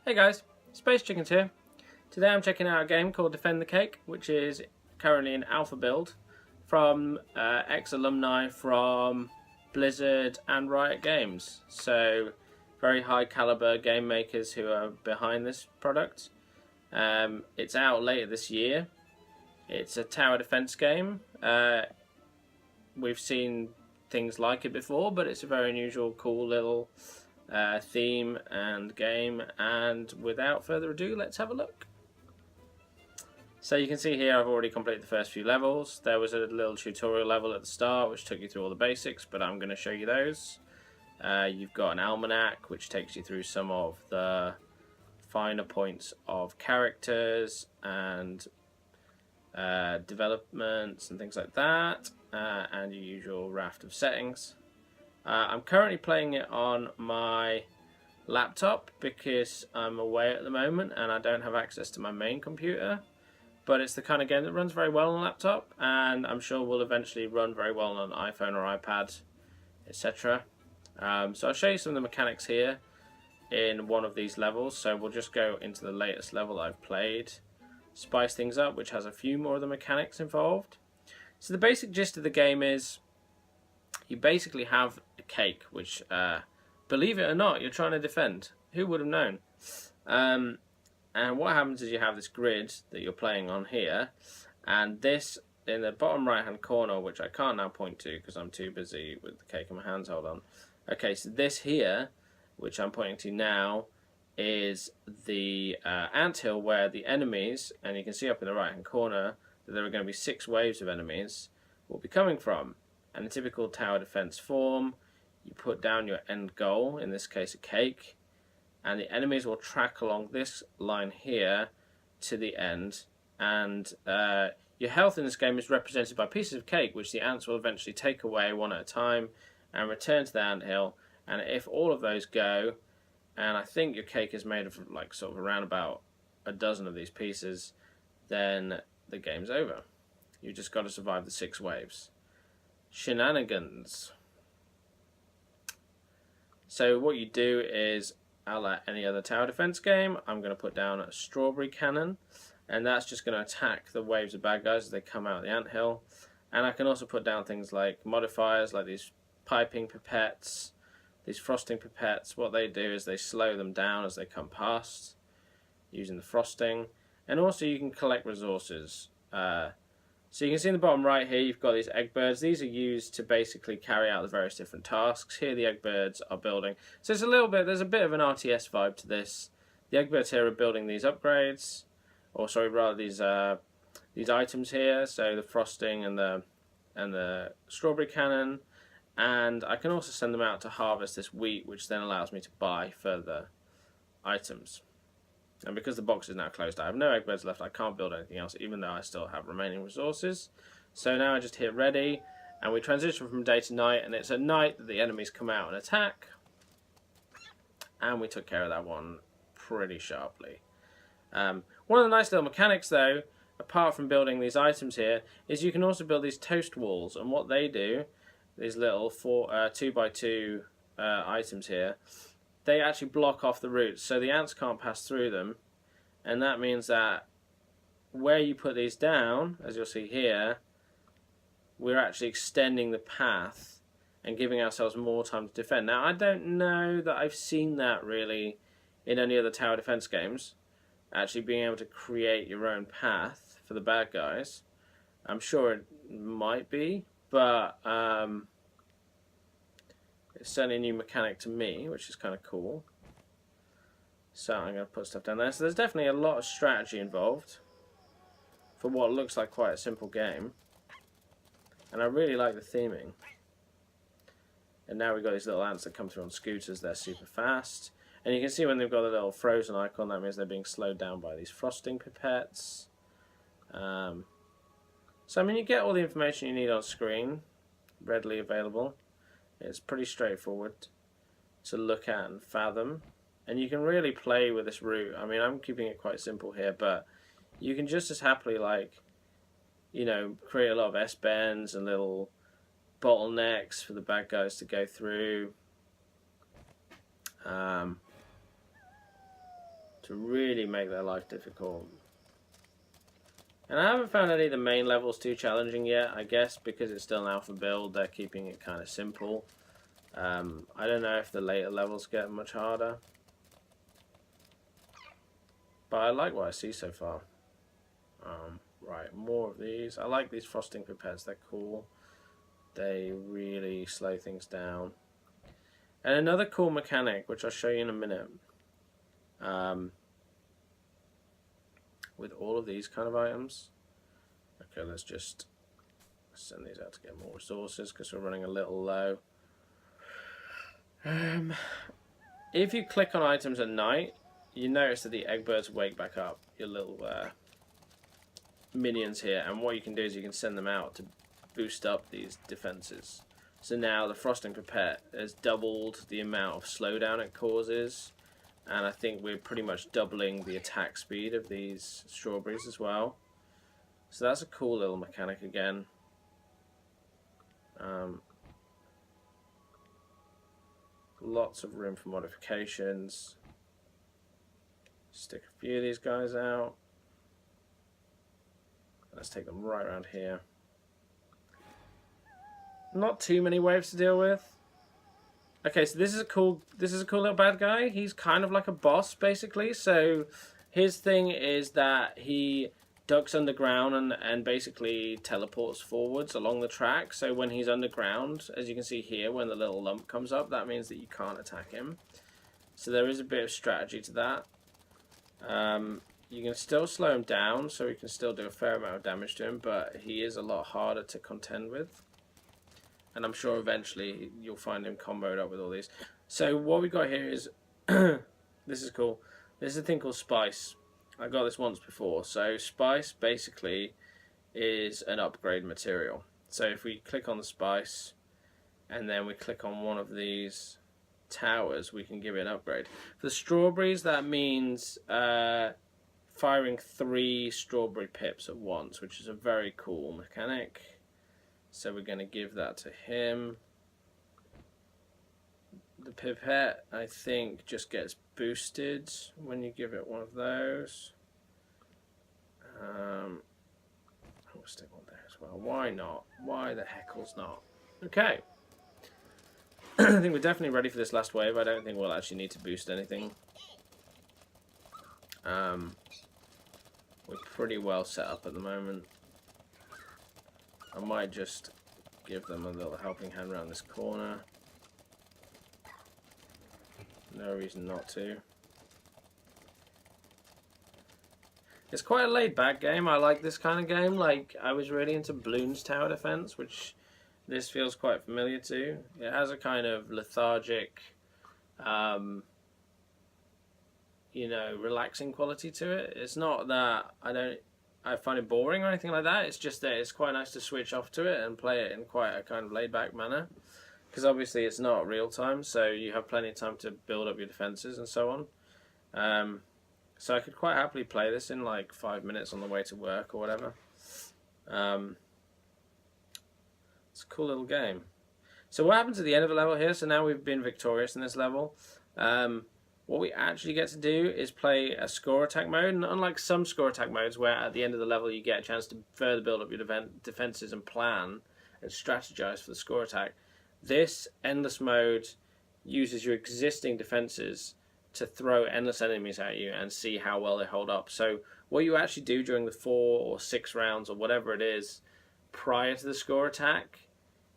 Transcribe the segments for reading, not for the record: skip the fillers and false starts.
Hey guys, Space Chickens here. Today I'm checking out a game called Defend the Cake, which is currently in alpha build from ex-alumni from Blizzard and Riot Games. So very high caliber game makers who are behind this product. It's out later this year. It's a tower defense game. We've seen things like it before, but it's a very unusual, cool little theme and game. And without further ado, let's have a look. So you can see here I've already completed the first few levels. There was a little tutorial level at the start which took you through all the basics, but I'm going to show you those. You've got an almanac which takes you through some of the finer points of characters and developments and things like that, and your usual raft of settings. I'm currently playing it on my laptop because I'm away at the moment and I don't have access to my main computer, but it's the kind of game that runs very well on a laptop, and I'm sure will eventually run very well on an iPhone or iPad, etc. So I'll show you some of the mechanics here in one of these levels. So we'll just go into the latest level I've played, spice things up, which has a few more of the mechanics involved. So the basic gist of the game is you basically have a cake, which, believe it or not, you're trying to defend. Who would have known? And what happens is you have this grid that you're playing on here, and this in the bottom right hand corner, which I can't now point to because I'm too busy with the cake in my hands. Hold on. Okay, so this here, which I'm pointing to now, is the anthill where the enemies, and you can see up in the right hand corner that there are going to be 6 waves of enemies, will be coming from. And in typical tower defense form, you put down your end goal, in this case a cake, and the enemies will track along this line here to the end. And your health in this game is represented by pieces of cake, which the ants will eventually take away one at a time and return to the anthill. And if all of those go, and I think your cake is made of like sort of around about a dozen of these pieces, then the game's over. You've just got to survive the 6 waves. Shenanigans. So what you do is, a la any other tower defense game, I'm going to put down a strawberry cannon, and that's just going to attack the waves of bad guys as they come out of the anthill. And I can also put down things like modifiers, like these piping pipettes, these frosting pipettes. What they do is they slow them down as they come past using the frosting. And also you can collect resources. So you can see in the bottom right here you've got these egg birds. These are used to basically carry out the various different tasks. Here the egg birds are building. So it's there's a bit of an RTS vibe to this. The egg birds here are building these upgrades, or sorry, rather these items here. So the frosting and the strawberry cannon, and I can also send them out to harvest this wheat, which then allows me to buy further items. And because the box is now closed, I have no egg birds left. I can't build anything else, even though I still have remaining resources. So now I just hit ready, and we transition from day to night, and it's at night that the enemies come out and attack. And we took care of that one pretty sharply. One of the nice little mechanics, though, apart from building these items here, is you can also build these toast walls. And what they do, these little 2x2 items here, they actually block off the routes, so the ants can't pass through them. And that means that where you put these down, as you'll see here, we're actually extending the path and giving ourselves more time to defend. Now, I don't know that I've seen that really in any other tower defense games, actually being able to create your own path for the bad guys. I'm sure it might be, but it's certainly a new mechanic to me, which is kind of cool. So I'm going to put stuff down there. So there's definitely a lot of strategy involved for what looks like quite a simple game. And I really like the theming. And now we've got these little ants that come through on scooters. They're super fast. And you can see when they've got the little frozen icon, that means they're being slowed down by these frosting pipettes. So I mean, you get all the information you need on screen, readily available. It's pretty straightforward to look at and fathom, and you can really play with this route. I mean, I'm keeping it quite simple here, but you can just as happily, like, you know, create a lot of S-bends and little bottlenecks for the bad guys to go through. to really make their life difficult. And I haven't found any of the main levels too challenging yet. I guess because it's still an alpha build, they're keeping it kind of simple. I don't know if the later levels get much harder. But I like what I see so far. Right, more of these. I like these frosting pipettes. They're cool. They really slow things down. And another cool mechanic, which I'll show you in a minute. With all of these kind of items. Okay, let's just send these out to get more resources because we're running a little low. If you click on items at night, you notice that the egg birds wake back up, your little minions here, and what you can do is you can send them out to boost up these defenses. So now the frosting pipette has doubled the amount of slowdown it causes, and I think we're pretty much doubling the attack speed of these strawberries as well. So that's a cool little mechanic again. Lots of room for modifications. Stick a few of these guys out. Let's take them right around here. Not too many waves to deal with. Okay, so this is a cool little bad guy. He's kind of like a boss basically. So his thing is that he ducks underground and basically teleports forwards along the track. So when he's underground, as you can see here, when the little lump comes up, that means that you can't attack him. So there is a bit of strategy to that. You can still slow him down, so we can still do a fair amount of damage to him, but he is a lot harder to contend with. And I'm sure eventually you'll find him comboed up with all these. So what we got here is, this is cool. This is a thing called Spice. I got this once before. So Spice basically is an upgrade material. So if we click on the Spice and then we click on one of these towers, we can give it an upgrade. For the strawberries, that means firing 3 strawberry pips at once, which is a very cool mechanic. So we're going to give that to him. The pipette, I think, just gets boosted when you give it one of those. I'll stick one there as well. Why not? Why the heckles not? Okay. I think we're definitely ready for this last wave. I don't think we'll actually need to boost anything. We're pretty well set up at the moment. I might just give them a little helping hand around this corner. No reason not to. It's quite a laid-back game. I like this kind of game. Like, I was really into Bloons Tower Defense, which this feels quite familiar to. It has a kind of lethargic, you know, relaxing quality to it. It's not that I find it boring or anything like that. It's just that it's quite nice to switch off to it and play it in quite a kind of laid-back manner. Because obviously it's not real time, so you have plenty of time to build up your defenses and so on. So I could quite happily play this in like 5 minutes on the way to work or whatever. It's a cool little game. So what happens at the end of the level here? So now we've been victorious in this level. What we actually get to do is play a score attack mode, and unlike some score attack modes where at the end of the level you get a chance to further build up your defenses and plan and strategize for the score attack, this endless mode uses your existing defenses to throw endless enemies at you and see how well they hold up. So what you actually do during the 4 or 6 rounds or whatever it is prior to the score attack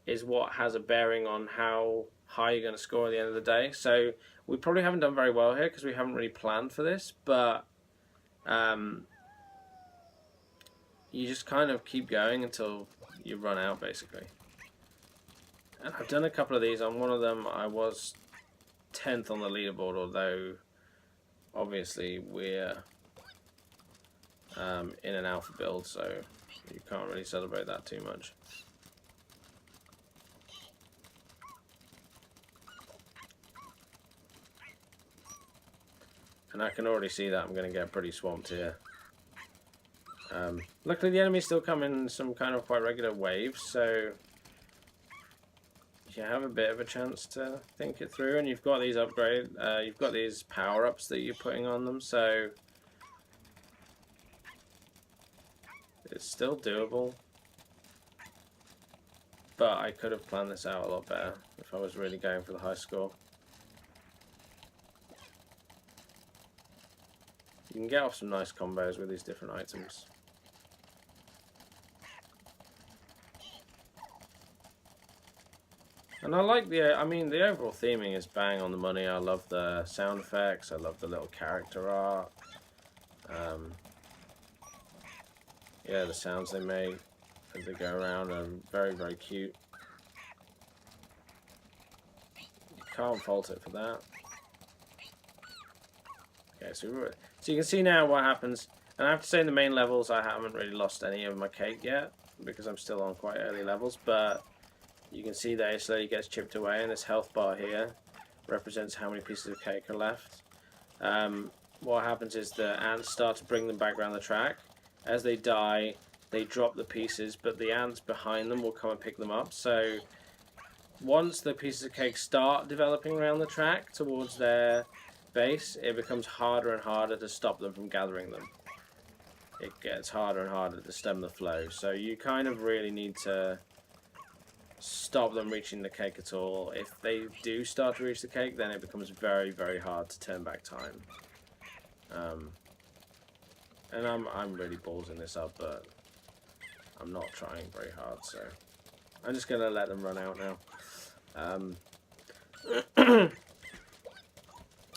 is what has a bearing on how high you're going to score at the end of the day. So we probably haven't done very well here because we haven't really planned for this, but you just kind of keep going until you run out, basically. And I've done a couple of these. On one of them I was 10th on the leaderboard, although obviously we're in an alpha build, so you can't really celebrate that too much. And I can already see that I'm going to get pretty swamped here. Luckily the enemies still come in some kind of quite regular waves, so you you have a bit of a chance to think it through, and you've got these you've got these power-ups that you're putting on them, so it's still doable. But I could have planned this out a lot better if I was really going for the high score. You can get off some nice combos with these different items. And I like the overall theming is bang on the money. I love the sound effects, I love the little character art. Yeah, the sounds they make as they go around are very, very cute. You can't fault it for that. Okay, so you can see now what happens. And I have to say in the main levels I haven't really lost any of my cake yet, because I'm still on quite early levels, but you can see that it slowly gets chipped away, and this health bar here represents how many pieces of cake are left. What happens is the ants start to bring them back around the track. As they die, they drop the pieces, but the ants behind them will come and pick them up. So once the pieces of cake start developing around the track towards their base, it becomes harder and harder to stop them from gathering them. It gets harder and harder to stem the flow. So you kind of really need to stop them reaching the cake at all. If they do start to reach the cake, then it becomes very, very hard to turn back time. And I'm really ballsing this up, but I'm not trying very hard, so I'm just gonna let them run out now.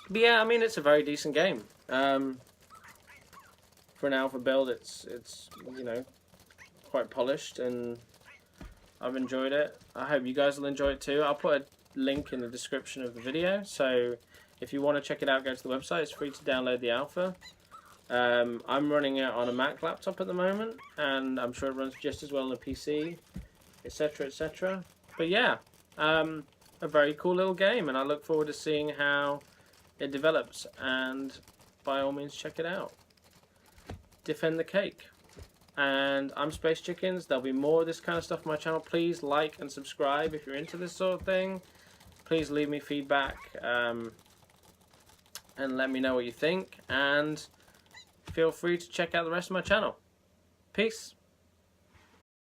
But yeah, I mean, it's a very decent game. For an alpha build, it's you know, quite polished, and I've enjoyed it. I hope you guys will enjoy it too. I'll put a link in the description of the video, so if you want to check it out, go to the website. It's free to download the alpha. I'm running it on a Mac laptop at the moment, and I'm sure it runs just as well on a PC, etc, etc. But yeah, a very cool little game, and I look forward to seeing how it develops, and by all means check it out. Defend the cake. And I'm Space Chickens. There'll be more of this kind of stuff on my channel. Please like and subscribe if you're into this sort of thing. Please leave me feedback and let me know what you think, and feel free to check out the rest of my channel. Peace.